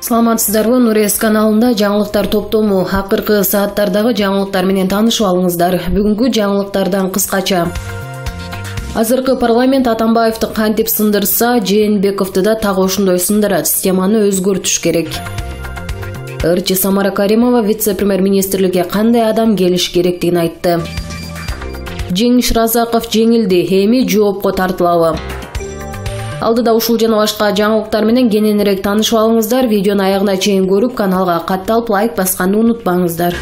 Саламатсыздарбы, Нурес каналында жаңылыктар топтому. Акыркы сааттардагы жаңылыктар менен таанышып алыңыздар. Бүгүнкү жаңылыктардан кыскача. Азыркы парламент Атамбаевди кантип сындырса, Жээнбековду да так ошондой сындырат. Системаны өзгөртүш керек. РЧ Самара Каримова вице-премьер-министрликке кандай адам келиш керектигин айтты. Жеңиш Разаков жеңилди, эми жоопко тартылабы? Алдыда ушул жана башка жаңылыктар менен кененирээк таанышып алыңыздар. Видеону аягына чейин көрүп, каналга катталып лайк басканды унутпаңыздар.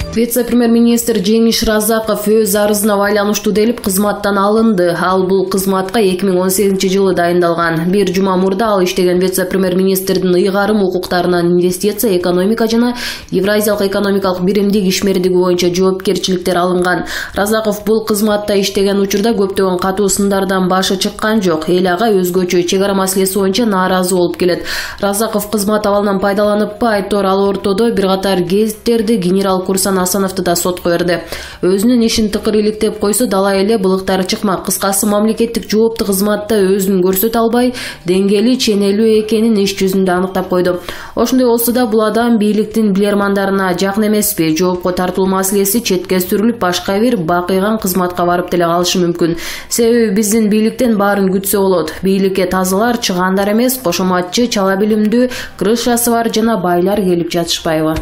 Вице-премьер-министр Жеңиш Разаков өз арызына байланыштуу делип кызматтан алынды. Ал бул кызматка 2018-жылы дайындалган. Бир жума мурда ал иштеген вице-премьер-министрдин ыйгарым укуктарынан инвестиция, экономика жана Евразиялык экономикалык биримдик ишмердиги боюнча жоопкерчиликтер алынган. Разаков бул кызматта иштеген учурда көптөгөн катуу сындардан башы чыккан жок. Эл ага өзгөчө чек ара маселеси боюнча нааразы болуп келет. Разаков кызмат абалынан пайдаланып айтор ал ортодо бир катар гезиттерди, генерал Курсан Асановду да сотко берди. Өзүнүн ишин тыкыр иликтеп койсо дала эле былыктары чыкмак. Кыскасы мамлекеттик жоопту кызматта өзүн көрсөтө албай, деңгээли ченелүү экенин иш жүзүндө аныктап койду. Ошондой болсо да бул адам бийликтин билермандарына жакын эмеспи. Жоопко тартылуу маселеси четке сүрүлүп, башка бир бакыйган кызматка барып деле калышы мүмкүн. Себеби биздин бийликтен баарын күтсө болот. Бийликке тазалар, чыгаандар эмес, кошоматчы, чала билимдүү, крышасы бар жана байлар келип жатышпайбы?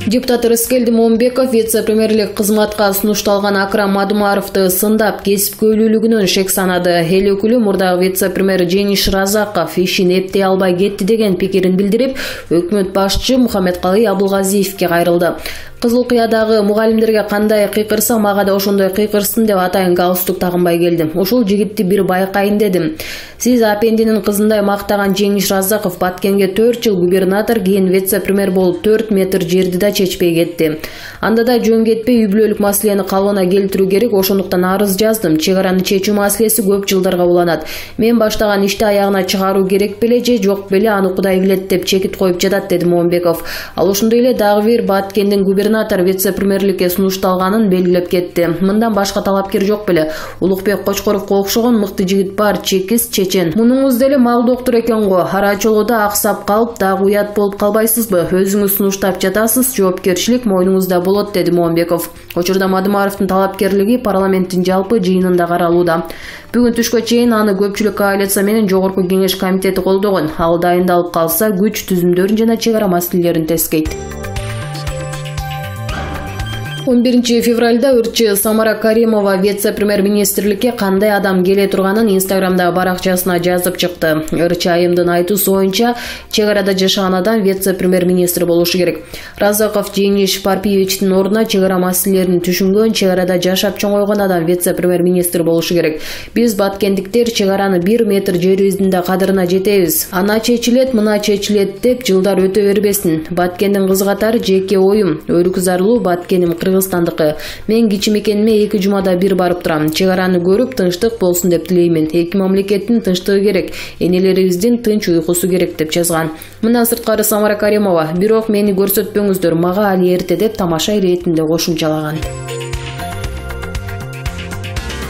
Депутат Рыскелди Момбеков вице-премьерлик кызматка сунушталган Акрам Мадумаровду сындап, кесипкөйлүүлүгүнөн шек санады. Эл өкүлү мурдагы вице-премьер Жеңиш Разаков ишин эптей албай кетти деген пикирин билдирип, өкмөт башчы Мухаммедкалый Абылгазиевке кайрылды. Кызыл Кыядагы мугалимдерге кандай кыйкырса, мага да ошондой кыйкырсын деп атайын галстук тагынбай келдим. Ушул жигитти бир байкайын дедим. Сиз апендинин кызындай мактаган Жеңиш Разаков Баткенге 4 жыл губернатор, кийин вице-премьер болуп 4 метр жерди да чечпей кетти. Анда да жөн кетпей үй бүлөлүк маселени калыбына келтирүү керек, ошондуктан арыз жаздым. Чек араны чечүү маселеси көп жылдарга уланат. Мен баштаган ишти аягына чыгаруу керек беле же жок беле, аны Кудай билет деп чекит коюп жатат, деди Момбеков. Ал ошондой эле дагы бир Баткендин губернатор вице-премьерликке сунушталганын белгилеп кетти. Мындан башка талапкер жок беле. Улукбек Кочкоровго окшогон мыкты жигит бар, чекис, чечен. Мунуңуз деле мал доктур экен го. Ара чолоодо аксап калып, дагы уят болуп калбайсызбы? Өзүңүз сунуштап жатасыз, жоопкерчилик мойнуңузда болот, деди Момбеков. Учурда Мадумаровдун талапкерлиги парламенттин жалпы жыйынында каралууда. Бүгүн түшкө чейин аны көпчүлүк коалиция менен Жогорку Кеңеш комитети колдогон. Ал дайындалып калса, күч түзүмдөрүн жана чек ара маселелерин тескейт. 11 февралда РЧ Самара Каримова вице-премьер-министрликке кандай адам келе турганын Инстаграмда баракчасына жазып чыкты. РЧ айымдын айтуусу боюнча, чек арада жашаган адам вице-премьер-министр болушу керек. Разаков Жеңиш Парпиевичтин ордуна чек ара маселелерин түшүнгөн, чек арада жашап чоңойгон адам вице-премьер-министр болушу керек. Биз баткендиктер чек араны 1 метр жерибиздин да кадырына жетебиз. Ана чечилет, мына чечилет деп жылдар өтө бербесин. Баткендин кызы катары жеке оюм. Өрүкзарлуу Баткеним Кыргызстандыкы. Мен кичимекениме 2 жумада бир барып турам. Чек араны көрүп, тынчтык болсун деп тилеймин. Эки мамлекеттин тынчтыгы керек, энелерибиздин тынч уйкусу керек деп жазган. Мындан сырткары Самара Каримова, бирок мени көрсөтпөңүздөр, мага али эрте деп тамаша иретинде кошумчалаган.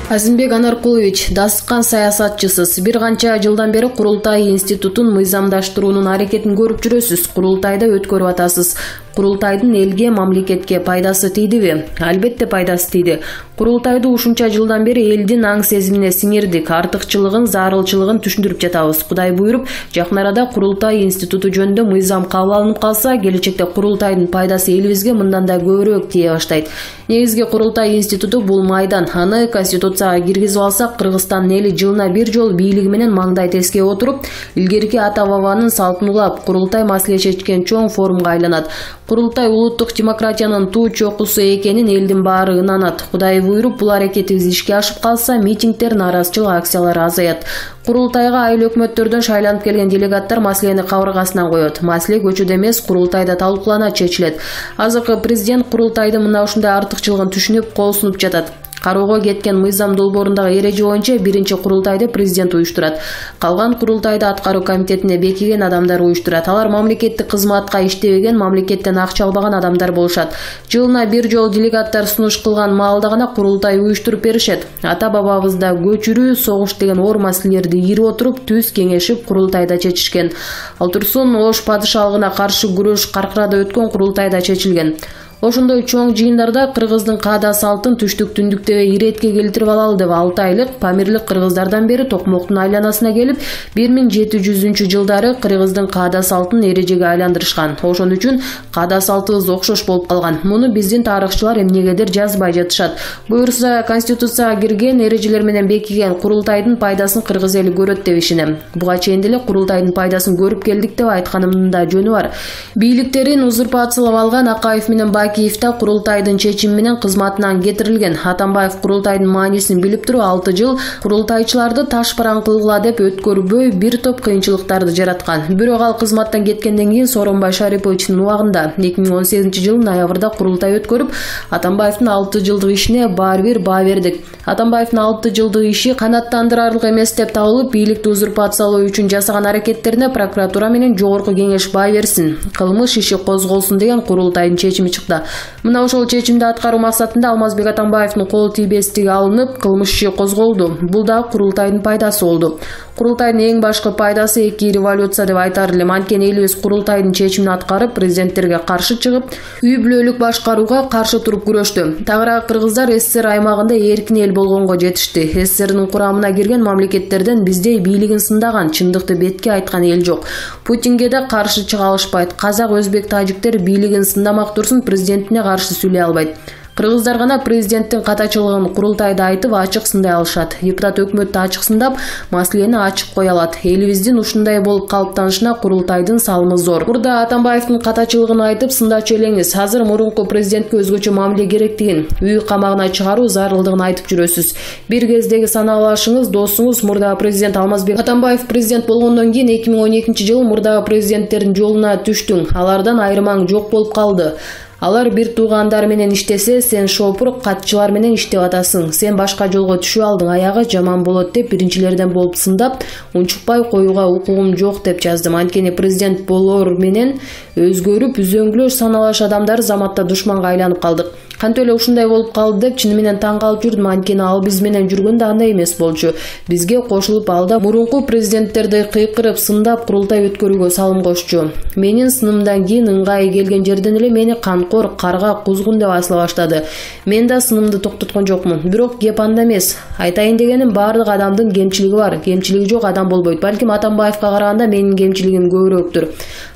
Азимбек Анаркулович, дасыккан саясатчысыз. Бир канча жылдан бери Курултай институтун мыйзамдаштыруунун аракетин көрүп жүрөсүз. Курултайда өткөрүп атасыз. Курултайдын элге, мамлекетке пайдасы тийдиби? Албетте пайдасы тийди. Курултайды ушунча жылдан бери элдин аң сезимине сиңирдик. Артыкчылыгын, зарылчылыгын түшүндүрүп жатабыз. Кудай буйруп, жакын арада Курултай институту жөнүндө мыйзам кабыл алынып калса, келечекте Курултайдын пайдасы элибизге мындан да көбүрөөк тие баштайт. Негизги Курултай институту бул майдан. Аны Конституцияга киргизип алсак, Кыргызстандын эли жылына бир жол бийлиги менен маңдай теске отуруп, илгерки ата-бабанын салтын улап, Курултай маселе чечкен чоң форумга айланат. Курултай улуттук демократиянын туу чокусу экенин элдин баары ынанат. Кудай буйруп, бул аракетибиз ишке ашып калса, митингдер, нааразычылык акциялары азаят. Курултайга айыл өкмөттөрдөн шайланып келген делегаттар маселени кабыргасынан коет. Маселе көчөдө эмес, Курултайда талкуулана, чечилет. Азыркы президент Курултайды мына ушундай артыкчылыгын түшүнүп, кол сунуп жатат. Кароого кеткен мыйзам долбоорундагы эреже боюнча биринчи курултайды президент уюштурат. Калган курултайды аткаруу комитетине бекиген адамдар уюштурат. Алар мамлекеттик кызматка иштебеген, мамлекеттен акча албаган адамдар болушат. Жылына бир жолу делегаттар сунуш кылган маалда гана курултай уюштуруп беришет. Ата-бабабызда көчүрүү, согуш деген оор маселелерди ийирип отуруп, түз кеңешип курултайда чечишкен. Ал турсун Ош падышалыгына каршы күрөш Каркырада өткөн курултайда чечилген. Ошондой чоң жыйындарда кыргыздын каада салтын түштүк-түндүктөгө иретке келтирип алалы деп 6 айлык Памирлик кыргыздардан бери Токмоктун айланасына келип, 1700-жылдары кыргыздын каада салтын эрежеге айландырышкан. Ошон үчүн каада салтыбыз окшош болуп калган. Муну биздин тарыхчылар эмнегедир жазбай жатышат. Буюрса, Конституцияга кирген эрежелер менен бекиген курултайдын пайдасын кыргыз эли көрөт деп ишенем. Буга чейин деле курултайдын пайдасын көрүп келдик деп айтканымдын да жөнү бар. Бийликтерин узурпациялап алган Акаев менен Киевда курултайдын чечими менен кызматынан кетирилген. Атамбаев курултайдын маанисин билип туруп 6 жыл курултайчыларды таш бараң кылгыла деп өткөрбөй бир топ кыйынчылыктарды жараткан. Бирок ал кызматтан кеткенден кийин Сооронбай Шариповичтин убагында 2018 ноябрда курултай өткөрүп, Атамбаевдин 6 жылдык ишине баары бир баа бердик. Атамбаевдин 6 жылдык иши канааттандырарлык эмес деп табылып, бийликти узурпациялоо үчүн жасаган аракеттерине прокуратура менен жогорку кеңеш баа берсин, кылмыш иши козголсун деген курултайдын чечими чыкты. Мына ошол чечимди аткаруу максатында Алмазбек Атамбаевдин кол тийбестиги алынып, кылмыш иши козголду. Бул да курултайдын пайдасы болду. Курултайдын эң башкы пайдасы 2 революция деп айтар элем. Анткени элибиз курултайдын чечимин аткарып, президенттерге каршы чыгып, үй бүлөлүк башкарууга каршы туруп күрөштү. Тагыраак кыргыздар СССР аймагында эркин эл болгонго жетишти. СССРдин курамына кирген мамлекеттерден биздей бийлигин сындаган, чындыкты бетке айткан эл жок. Путинге да каршы чыга алышпайт. Казак, өзбек, тажиктер бийлигин сындамак турсун президентине каршы сүйлөй албайт. Кыргыздар гана президенттин катачылыгын курултайда айтып ачык сындай алышат. Депутат өкмөттү ачык сындап, маселени ачык кое алат. Элибиздин ушундай болуп калыптанышына курултайдын салымы зор. Бурда Атамбаевдин катачылыгын айтып сындачу элеңиз. Азыр мурунку президентке өзгөчө мамиле керектигин, үй камагына чыгаруу зарылдыгын айтып жүрөсүз. Бир кездеги саналашыңыз, досуңуз мурдагы президент Алмазбек Атамбаев президент болгондон кийин 2012-жылы мурдагы президенттердин жолуна түштүң. Алардан айырмаң жок болуп калды. Алар бир туугандар менен иштесе, сен шопур катчылар менен иштеп атасың. Сен башка жолго түшүп алдың, аягы жаман болот деп биринчилерден болуп сындап, унчукпай коюуга укугум жок деп жаздым. Анткени президент болор менен өзгөрүп, үзөңгүлөш саналаш адамдар заматта душманга айланып калдык. Кантип эле ушундай болуп калды деп чыны менен таң калып жүрдүм. Анткени ал биз менен жүргөндө андай эмес болчу. Бизге кошулуп алда мурунку президенттерди кыйкырып, сындап курултай өткөрүүгө салым кошчу. Менин сынымдан кийин ыңгайы келген жерден эле мени канкор, карга, кузгун деп асыла баштады. Мен да сынымды токтоткон жокмун. Бирок кеп анда эмес. Айтайын дегеним, баардык адамдын кемчилиги бар. Кемчилиги жок адам болбойт. Балким Атамбаевга караганда менин кемчилигим көбүрөөктүр.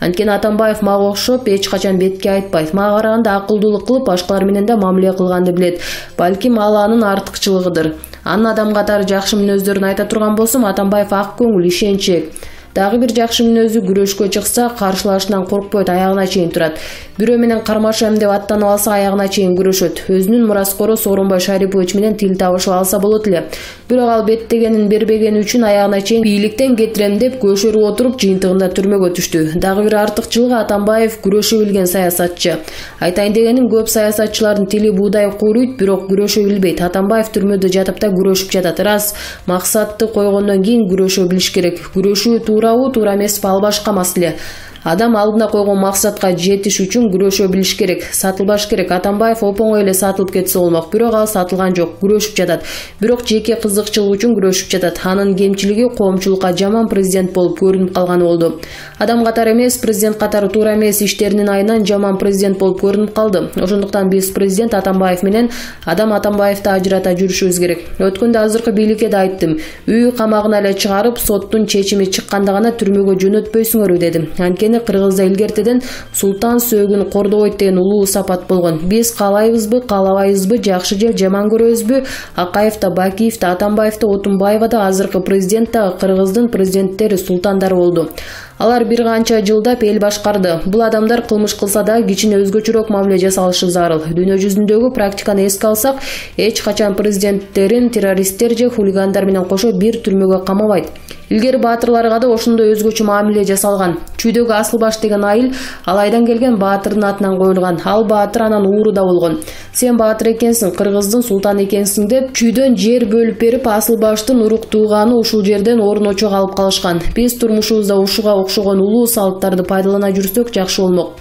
Анткени Атамбаев мага окшоп эч качан бетке айтпайт. Мага караганда акылдуулук кылып, башкалар менен да мамиле кылганды билет. Балким ал анын артыкчылыгыдыр. Анын адам катары жакшы мүнөздөрүн айта турган болсом, Атамбаев ак көңүл, ишенчек. Дагы бир жакшы мүнөзү күрөшкө чыкса, каршылашынан коркпойт, аягына чейин турат. Бирөө менен кармашам деп аттанып алса, аягына чейин күрөшөт. Өзүнүн мураскору Сооронбай Шарипович менен тил табышып алса болот эле. Бирок ал беттегенин бербегени үчүн аягына чейин бийликтен кетирем деп көшөрүп отуруп, жыйынтыгында түрмөгө түштү. Дагы бир артыкчылыгы, Атамбаев күрөшө билген саясатчы. Айтайын дегеним, көп саясатчылардын тили буудай кууруйт, бирок күрөшө билбейт. Атамбаев түрмөдө жатып да күрөшүп жатат. Рас, максатты койгондон кийин күрөшө билиш керек. Күрөшүү туура эмес, ал башка маселе. Адам алдына койгон максатка жетиш үчүн күрөшө билиш керек, сатылбаш керек. Атамбаев оңой эле сатылып кетсе болмок, бирок ал сатылган жок, күрөшүп жатат. Бирок жеке кызыкчылык үчүн күрөшүп жатат. Анын кемчилиги коомчулукка жаман президент болуп көрүнүп калганы болду. Адам катары эмес, президент катары туура эмес иштеринин айынан жаман президент болуп көрүнүп калды. Ошондуктан биз президент Атамбаев менен адам Атамбаевди ажырата жүрүшүбүз керек. Өткөндө азыркы бийликке да айттым. Үй камагына эле чыгарып, соттун чечими чыкканда гана түрмөгө жөнөтпөйсүңөр дедим. Анткени Кыргызда илгертеден султан сөөгүн кордобойт деген улуу сапат болгон. Биз каалайбызбы, каалабайбызбы, жакшы же жаман көрөбүзбү, Акаев да, Бакиев да, Атамбаев да, Отунбаева да, азыркы президент да Кыргыздын президенттери, султандары болду. Алар бир канча жылдап эл башкарды. Бул адамдар кылмыш кылса да кичине өзгөчөрөөк мамиле жасалышы зарыл. Дүйнө жүзүндөгү практиканы эске алсак, эч качан президенттерин террористтер же хулигандар менен кошо бир түрмөгө камабайт. Илгери баатырларга да ошондой өзгөчө мамиле жасалган. Чүйдөгү Асылбаш деген айыл ал айдан келген баатырдын атынан коюлган. Ал баатыр анан ууру да болгон. Сен баатыр экенсиң, кыргыздын султаны экенсиң деп чүйдөн жер бөлүп берип, Асылбаштын урук тууганы ушул жерден орун очок алып калышкан. Биз турмушубузда ушуга окшогон улуу салттарды пайдалана жүрсөк жакшы болмок.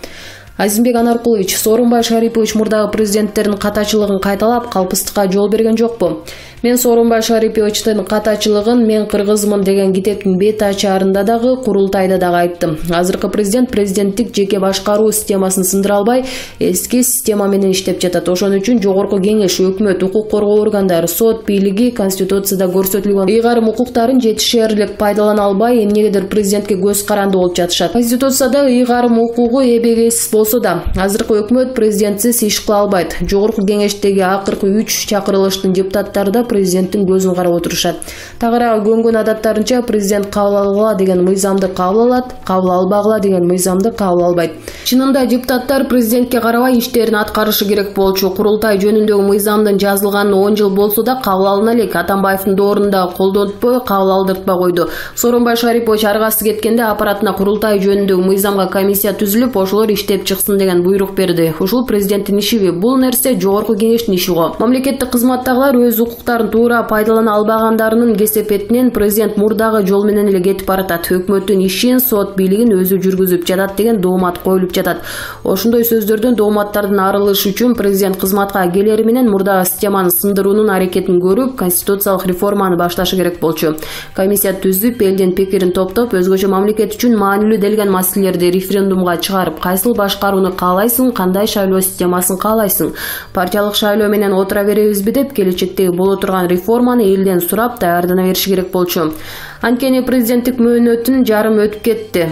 Азимбек Анаркулович, Сооронбай Шарипович мурдагы президенттердин катачылыгын кайталап, калпыстыкка жол берген жокпу? Мен Сооронбай Шариповичтин катачылыгын мен кыргызмын деген китептин бет ачаарында дагы, курултайда дагы айттым. Азыркы президенттик жеке башкаруу системасын сындыра албай, эски система менен иштеп жатат. Ошон үчүн жогорку кеңеш, өкмөт, укук коргоо органдары, сот бийлиги Конституцияда көрсөтүлгөн ыйгарым укуктарын жетишерлик пайдалана албай, эмнегедир президентке көз каранды болуп жатышат. Конституцияда ыйгарым укугу эбегейсиз болсо да, азыркы өкмөт президентсиз иш кыла албайт. Жогорку кеңештеги акыркы 3 чакырылыштын депутаттары да президенттин көзүн карап отурушат. Тагыраагы көнгөн адаттарынча президент кабыл алгыла деген мыйзамды кабыл алат, кабыл албагыла деген мыйзамды кабыл албайт. Чынында депутаттар президентке карабай иштерин аткарышы керек болчу. Курултай жөнүндөгү мыйзамдын жазылганына 10 жыл болсо да кабыл алына элек. Атамбаевдин доорунда колдонтпой, кабыл алдыртпай койду. Сооронбай Шарипович аргасы кеткенде аппаратына курултай жөнүндөгү мыйзамга комиссия түзүлүп, ошолор иштеп чыксын деген буйрук берди. Ушул президенттин ишиби? Бул нерсе жогорку кеңештин иши го. Мамлекеттик кызматтагылар өз укуктарын туура пайдалана албагандарынын кесепетинен президент мурдагы жол менен эле кетип баратат. Өкмөттүн ишин, сот бийлигин өзү жүргүзүп жатат деген доомат коюлуп жатат. Ошондой сөздөрдөн дооматтардан арылыш үчүн президент кызматка келери менен мурдагы системаны сындыруунун аракетин көрүп, конституциялык реформаны башташы керек болчу. Комиссия түзүп, элдин пикирин топтоп, өзгөчө мамлекет үчүн маанилүү делген маселелерди референдумга чыгарып, кайсыл башкарууну каалайсың, кандай шайлоо системасын каалайсың, партиялык шайлоо менен отура беребизби деп келечектеги боло турган реформаны элден сурап даярдана бериши керек болчу. Анткени президенттик мөөнөтүн жарым өтүп кетти.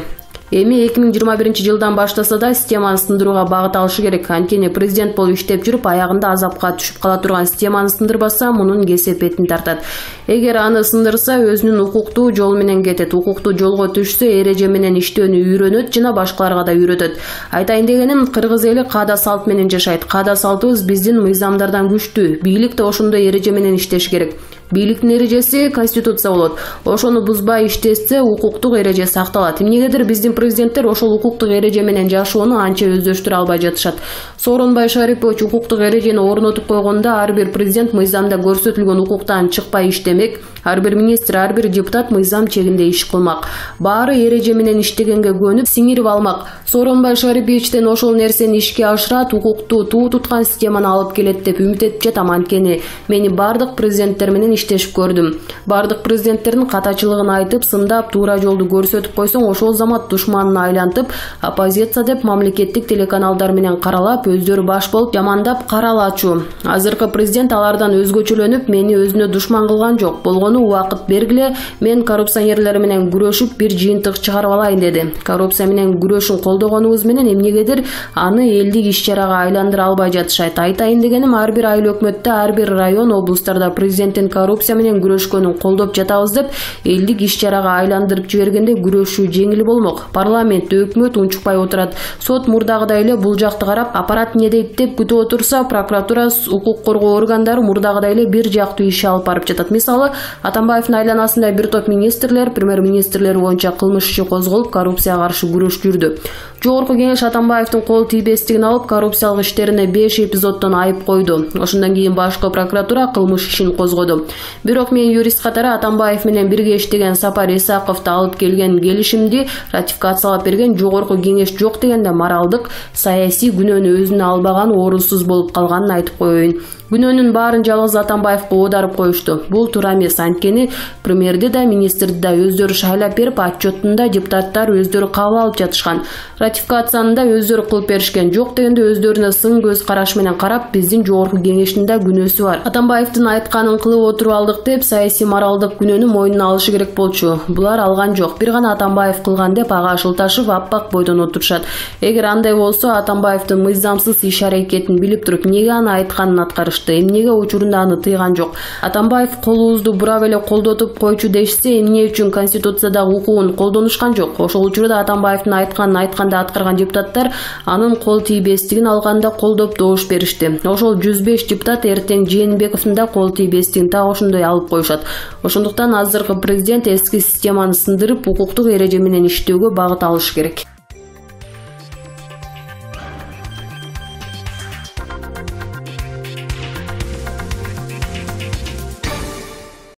Эми 2021 жылдан баштаса да системаны сындырууга багыт алышы керек. Анткени президент болуп иштеп жүрүп, аягында азапка түшүп кала турган системаны сындырбаса, мунун кесепетин тартат. Эгер аны сындырса, өзүнүн укуктуу жол менен кетет. Укуктуу жолго түшсө, эреже менен иштөөнү үйрөнөт жана башкаларга да үйрөтөт. Айтайын дегеним, кыргыз эли каада салт менен жашайт. Каада салтыбыз биздин мыйзамдардан күчтүү. Бийлик да ошондой эреже менен иштеш керек. Бийликтин эрежеси конституция болот. Ошону бузбай иштесе, укуктук эреже сакталат. Эмнегедир биздин президенттер ошол укуктук эреже менен жашоону анча өздөштүрө албай жатышат. Сооронбай Шарипович укуктук эрежени орнотуп койгондо, ар бир президент мыйзамда көрсөтүлгөн укуктан чыкпай иштемек, ар бир министр, ар бир депутат мыйзам чегинде иш кылмак. Баары эреже менен иштегенге көнүп, сиңирип алмак. Сооронбай Шариповичтен ошол нерсени ишке ашырат, укуктуу туу туткан системаны алып келет деп үмүт этип жатам. Анткени мени бардык президенттер менен иштешип көрдүм. Бардык президенттердин катачылыгын айтып, сындап, туура жолду көрсөтүп койсоң, ошол замат душманына айлантып, оппозиция деп мамлекеттик телеканалдар менен каралап, өздөрү баш болуп жамандап каралачу. Азыркы президент алардан өзгөчөлөнүп, мени өзүнө душман кылган жок. Болгону убакыт бергиле, мен коррупционерлер менен күрөшүп, бир жыйынтык чыгарып алайын деди. Коррупция менен күрөшүн колдогонубуз менен эмнегедир аны элдик иш-чарага айландыра албай жатышат. Айтайын дегеним, ар бир айыл өкмөттө, ар бир район, облустарда президенттин коррупция менен күрөшкөнүн колдоп жатабыз деп, элдик иш-чарага айландырып жибергенде күрөшүү жеңил болмок. Парламентте өкмөт унчукпай отурат. Сот мурдагыдай эле бул жакты карап, аппарат не дейт деп күтүп отурса, прокуратура, укук коргоо органдары мурдагыдай эле бир жактуу иш алып барып жатат. Мисалы, Атамбаевдин айланасында бир топ министрлер, премьер-министрлер боюнча кылмыш иши козголуп, коррупцияга каршы күрөш жүрдү. Жогорку кеңеш Атамбаевдин кол тийбестигин алып, коррупциялык иштерине 5 эпизоддон айып койду. Ошондон кийин башкы прокуратура кылмыш ишин козгоду. Бирок мен юрист катары Атамбаев менен бирге иштеген Сапар Исаковду алып келген келишимди ратификациялап берген жогорку кеңеш жок дегенде моралдык, саясий күнөөнү өзүнө албаган орунсуз болуп калганын айтып коеюн. Күнөөнүн баарын жалгыз Атамбаевга оодарып коюшту. Бул туура эмес. Анткени премьерди да, министрди да өздөрү шайлап берип, отчетун да депутаттар өздөрү кабыл алып жатышкан. Ратификацияны да өздөрү кылып беришкен. Жок дегенде өздөрүнө сын көз караш менен карап, биздин жогорку кеңештин да күнөөсү бар. Атамбаевдин айтканын кылып отуруп алдык деп, саясий моралдык күнөөнү мойнуна алышы керек болчу. Булар алган жок. Бир гана Атамбаев кылган деп ага шылташып, аппак бойдон отурушат. Эгер андай болсо, Атамбаевдин мыйзамсыз иш аракетин билип туруп, эмнеге аны айтканын аткарышты? кылышты. Эмнеге учурунда аны тыйган жок. Атамбаев колубузду бурап эле колдотуп койчу дешсе, эмне үчүн Конституциядагы укугун колдонушкан жок. Ошол учурда Атамбаевдин айтканда аткарган депутаттар анын кол тийбестигин алганда колдоп добуш беришти. Ошол 105 депутат эртең Жээнбековдун да кол тийбестигин так ошондой алып коюшат. Ошондуктан азыркы президент эски системаны сындырып, укуктук эреже менен иштөөгө багыт алыш керек.